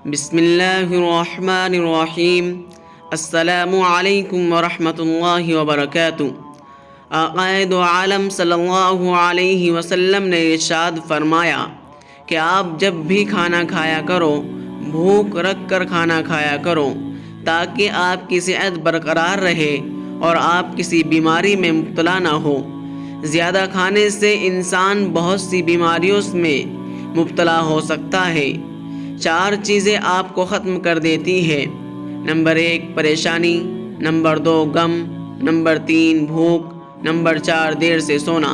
بسم اللہ الرحمن الرحیم۔ السلام علیکم ورحمۃ اللہ وبرکاتہ۔ آقائے دو عالم صلی اللہ علیہ وسلم نے ارشاد فرمایا کہ آپ جب بھی کھانا کھایا کرو بھوک رکھ کر کھانا کھایا کرو تاکہ آپ کی صحت برقرار رہے اور آپ کسی بیماری میں مبتلا نہ ہو۔ زیادہ کھانے سے انسان بہت سی بیماریوں میں مبتلا ہو سکتا ہے۔ 4 چیزیں آپ کو ختم کر دیتی ہے۔ نمبر 1 پریشانی، نمبر 2 غم، نمبر 3 بھوک، نمبر 4 دیر سے سونا۔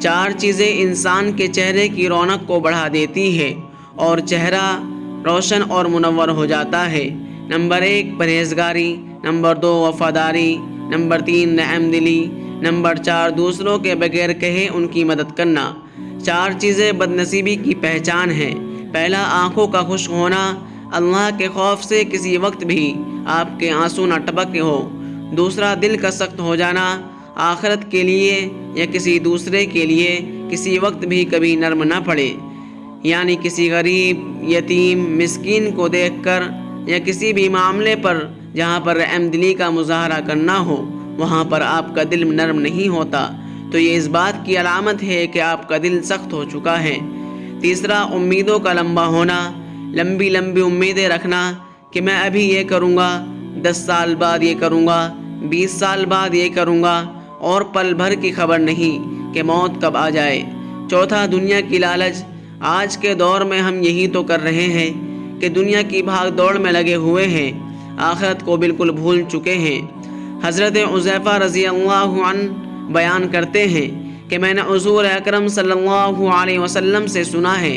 4 چیزیں انسان کے چہرے کی رونق کو بڑھا دیتی ہے اور چہرہ روشن اور منور ہو جاتا ہے۔ نمبر 1 پرہیزگاری، نمبر 2 وفاداری، نمبر 3 رحم دلی، نمبر 4 دوسروں کے بغیر کہے ان کی مدد کرنا۔ 4 چیزیں بدنصیبی کی پہچان ہیں۔ پہلا، آنکھوں کا خشک ہونا، اللہ کے خوف سے کسی وقت بھی آپ کے آنسو نہ ٹپکے ہو۔ دوسرا، دل کا سخت ہو جانا، آخرت کے لیے یا کسی دوسرے کے لیے کسی وقت بھی کبھی نرم نہ پڑے، یعنی کسی غریب، یتیم، مسکین کو دیکھ کر یا کسی بھی معاملے پر جہاں پر رحم دلی کا مظاہرہ کرنا ہو وہاں پر آپ کا دل نرم نہیں ہوتا تو یہ اس بات کی علامت ہے کہ آپ کا دل سخت ہو چکا ہے۔ تیسرا، امیدوں کا لمبا ہونا، لمبی امیدیں رکھنا کہ میں ابھی یہ کروں گا، 10 سال بعد یہ کروں گا، 20 سال بعد یہ کروں گا، اور پل بھر کی خبر نہیں کہ موت کب آ جائے۔ چوتھا، دنیا کی لالچ، آج کے دور میں ہم یہی تو کر رہے ہیں کہ دنیا کی بھاگ دوڑ میں لگے ہوئے ہیں، آخرت کو بالکل بھول چکے ہیں۔ حضرت حذیفہ رضی اللہ عنہ بیان کرتے ہیں کہ میں نے حضور اکرم صلی اللہ علیہ وسلم سے سنا ہے،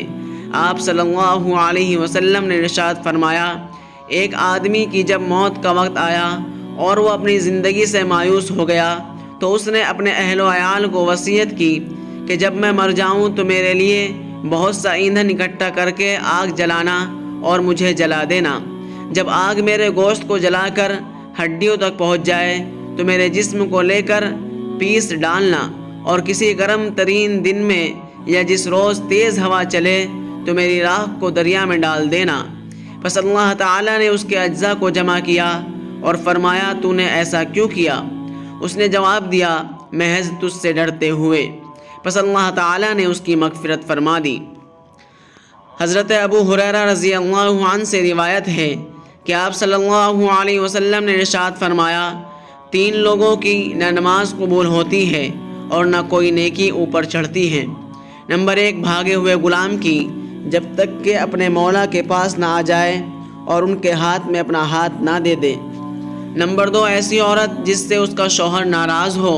آپ صلی اللہ علیہ وسلم نے ارشاد فرمایا، ایک آدمی کی جب موت کا وقت آیا اور وہ اپنی زندگی سے مایوس ہو گیا تو اس نے اپنے اہل و عیال کو وصیت کی کہ جب میں مر جاؤں تو میرے لیے بہت سا ایندھن اکٹھا کر کے آگ جلانا اور مجھے جلا دینا۔ جب آگ میرے گوشت کو جلا کر ہڈیوں تک پہنچ جائے تو میرے جسم کو لے کر پیس ڈالنا، اور کسی گرم ترین دن میں یا جس روز تیز ہوا چلے تو میری راکھ کو دریا میں ڈال دینا۔ پس اللہ تعالیٰ نے اس کے اجزاء کو جمع کیا اور فرمایا، تو نے ایسا کیوں کیا؟ اس نے جواب دیا، محض تجھ سے ڈرتے ہوئے۔ پس اللہ تعالیٰ نے اس کی مغفرت فرما دی۔ حضرت ابو ہریرہ رضی اللہ عنہ سے روایت ہے کہ آپ صلی اللہ علیہ وسلم نے ارشاد فرمایا، 3 لوگوں کی نہ نماز قبول ہوتی ہے اور نہ کوئی نیکی اوپر چڑھتی ہے۔ نمبر 1 بھاگے ہوئے غلام کی، جب تک کہ اپنے مولا کے پاس نہ آ جائے اور ان کے ہاتھ میں اپنا ہاتھ نہ دے دے۔ نمبر 2 ایسی عورت جس سے اس کا شوہر ناراض ہو۔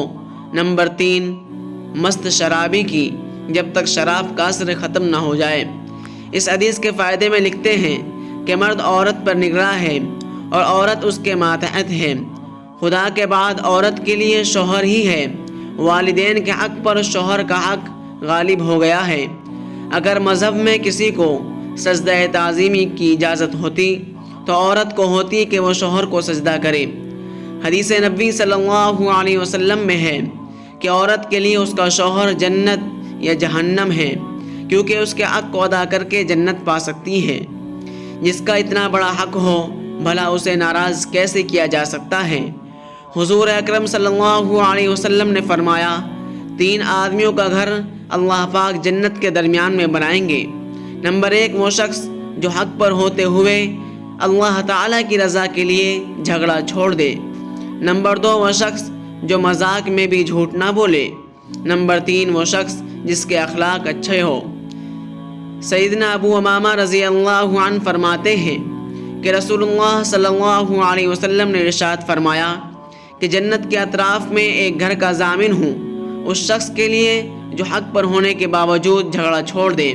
نمبر 3 مست شرابی کی، جب تک شراب کا اثر ختم نہ ہو جائے۔ اس حدیث کے فائدے میں لکھتے ہیں کہ مرد عورت پر نگراں ہے اور عورت اس کے ماتحت ہے۔ خدا کے بعد عورت کے لیے شوہر ہی ہے۔ والدین کے حق پر شوہر کا حق غالب ہو گیا ہے۔ اگر مذہب میں کسی کو سجدہ تعظیمی کی اجازت ہوتی تو عورت کو ہوتی کہ وہ شوہر کو سجدہ کرے۔ حدیث نبوی صلی اللہ علیہ وسلم میں ہے کہ عورت کے لیے اس کا شوہر جنت یا جہنم ہے، کیونکہ اس کے حق کو ادا کر کے جنت پا سکتی ہے۔ جس کا اتنا بڑا حق ہو بھلا اسے ناراض کیسے کیا جا سکتا ہے؟ حضور اکرم صلی اللہ علیہ وسلم نے فرمایا، 3 آدمیوں کا گھر اللہ پاک جنت کے درمیان میں بنائیں گے۔ نمبر 1 وہ شخص جو حق پر ہوتے ہوئے اللہ تعالیٰ کی رضا کے لیے جھگڑا چھوڑ دے۔ نمبر 2 وہ شخص جو مذاق میں بھی جھوٹ نہ بولے۔ نمبر 3 وہ شخص جس کے اخلاق اچھے ہو۔ سیدنا ابو امامہ رضی اللہ عنہ فرماتے ہیں کہ رسول اللہ صلی اللہ علیہ وسلم نے ارشاد فرمایا کہ جنت کے اطراف میں ایک گھر کا ضامن ہوں اس شخص کے لیے جو حق پر ہونے کے باوجود جھگڑا چھوڑ دے،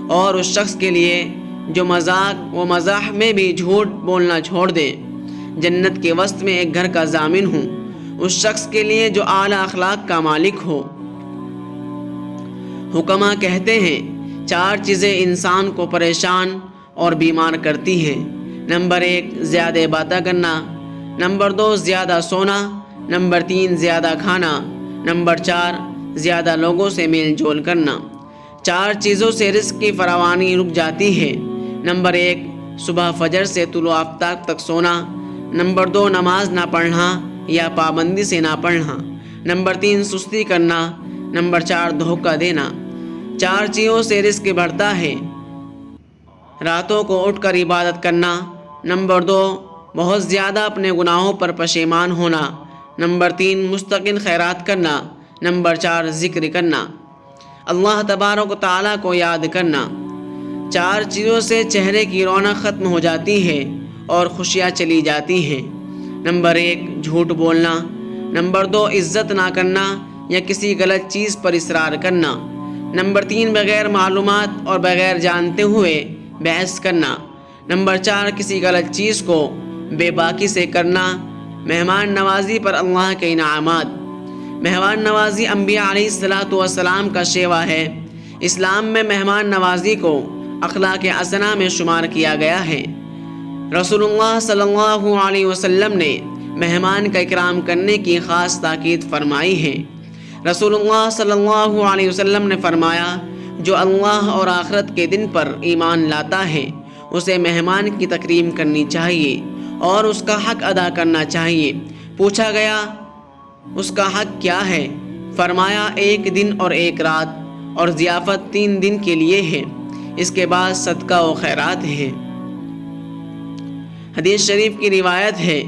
اور اس شخص کے لیے جو مذاق و مزاح میں بھی جھوٹ بولنا چھوڑ دے۔ جنت کے وسط میں ایک گھر کا ضامن ہوں اس شخص کے لیے جو اعلیٰ اخلاق کا مالک ہو۔ حکماء کہتے ہیں 4 چیزیں انسان کو پریشان اور بیمار کرتی ہیں۔ نمبر 1 زیادہ باتیں کرنا، نمبر 2 زیادہ سونا، نمبر 3 زیادہ کھانا، نمبر 4 زیادہ لوگوں سے میل جول کرنا۔ 4 چیزوں سے رزق کی فراوانی رک جاتی ہے۔ نمبر 1 صبح فجر سے طلوع آفتاب تک سونا۔ نمبر 2 نماز نہ پڑھنا یا پابندی سے نہ پڑھنا۔ نمبر 3 سستی کرنا۔ نمبر 4 دھوکہ دینا۔ 4 چیزوں سے رزق بڑھتا ہے۔ راتوں کو اٹھ کر عبادت کرنا۔ نمبر 2 بہت زیادہ اپنے گناہوں پر پشیمان ہونا۔ نمبر 3 مستقل خیرات کرنا۔ نمبر 4 ذکر کرنا، اللہ تبارک و تعالیٰ کو یاد کرنا۔ 4 چیزوں سے چہرے کی رونق ختم ہو جاتی ہے اور خوشیاں چلی جاتی ہیں۔ نمبر 1 جھوٹ بولنا۔ نمبر 2 عزت نہ کرنا یا کسی غلط چیز پر اصرار کرنا۔ نمبر 3 بغیر معلومات اور بغیر جانتے ہوئے بحث کرنا۔ نمبر 4 کسی غلط چیز کو بے باکی سے کرنا۔ مہمان نوازی پر اللہ کے انعامات۔ مہمان نوازی انبیاء علیہ السلام کا شیوا ہے۔ اسلام میں مہمان نوازی کو اخلاق حسنہ میں شمار کیا گیا ہے۔ رسول اللہ صلی اللہ علیہ وسلم نے مہمان کا اکرام کرنے کی خاص تاکید فرمائی ہے۔ رسول اللہ صلی اللہ علیہ وسلم نے فرمایا، جو اللہ اور آخرت کے دن پر ایمان لاتا ہے اسے مہمان کی تکریم کرنی چاہیے اور اس کا حق ادا کرنا چاہیے۔ پوچھا گیا اس کا حق کیا ہے؟ فرمایا 1 دن اور 1 رات اور ضیافت 3 دن کے لیے ہے، اس کے بعد صدقہ و خیرات ہے۔ حدیث شریف کی روایت ہے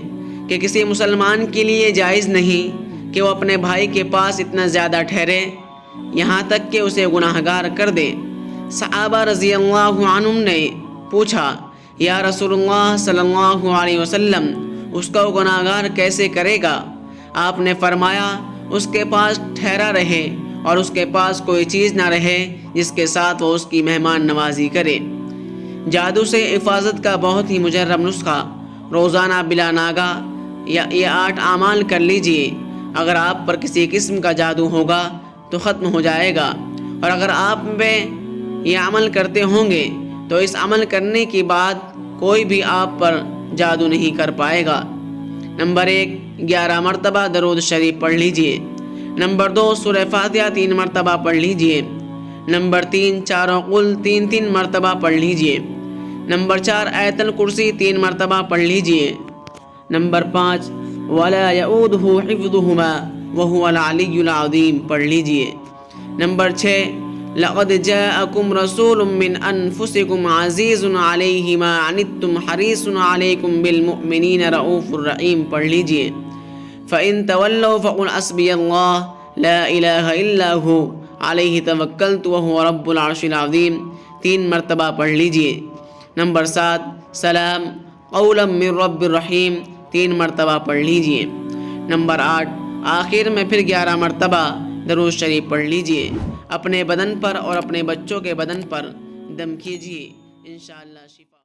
کہ کسی مسلمان کے لیے جائز نہیں کہ وہ اپنے بھائی کے پاس اتنا زیادہ ٹھہرے یہاں تک کہ اسے گناہگار کر دے۔ صحابہ رضی اللہ عنہم نے پوچھا، یا رسول اللہ صلی اللہ علیہ وسلم اس کو گناہگار کیسے کرے گا؟ آپ نے فرمایا اس کے پاس ٹھہرا رہے اور اس کے پاس کوئی چیز نہ رہے جس کے ساتھ وہ اس کی مہمان نوازی کرے۔ جادو سے حفاظت کا بہت ہی مجرب نسخہ، روزانہ بلا ناگا یہ 8 اعمال کر لیجئے۔ اگر آپ پر کسی قسم کا جادو ہوگا تو ختم ہو جائے گا، اور اگر آپ پہ یہ عمل کرتے ہوں گے تو اس عمل کرنے کے بعد کوئی بھی آپ پر جادو نہیں کر پائے گا۔ نمبر 1 11 مرتبہ درود شریف پڑھ لیجئے۔ نمبر 2 سورہ فاتحہ 3 مرتبہ پڑھ لیجئے۔ نمبر 3 چاروں قل 3 مرتبہ پڑھ لیجئے۔ نمبر 4 آیت الکرسی 3 مرتبہ پڑھ لیجئے۔ نمبر 5 ولا يؤوده حفظهما وهو العلی العظیم پڑھ لیجئے۔ نمبر 6 لقد جاءكم رسول من انفسكم عزیز علیہ ما عنتم حریص علیکم بالمؤمنین رؤوف الرحیم پڑھ لیجئے۔ فإن تولوا فقل حسبی اللہ لا الہ الا هو علیہ توکلت وهو رب العرش العظیم 3 مرتبہ پڑھ لیجئے۔ نمبر 7 سلام قولا من رب الرحیم 3 مرتبہ پڑھ لیجئے۔ نمبر 8 آخر میں پھر 11 مرتبہ درود شریف پڑھ لیجئے۔ اپنے بدن پر اور اپنے بچوں کے بدن پر دم کیجئے، انشاءاللہ شفا۔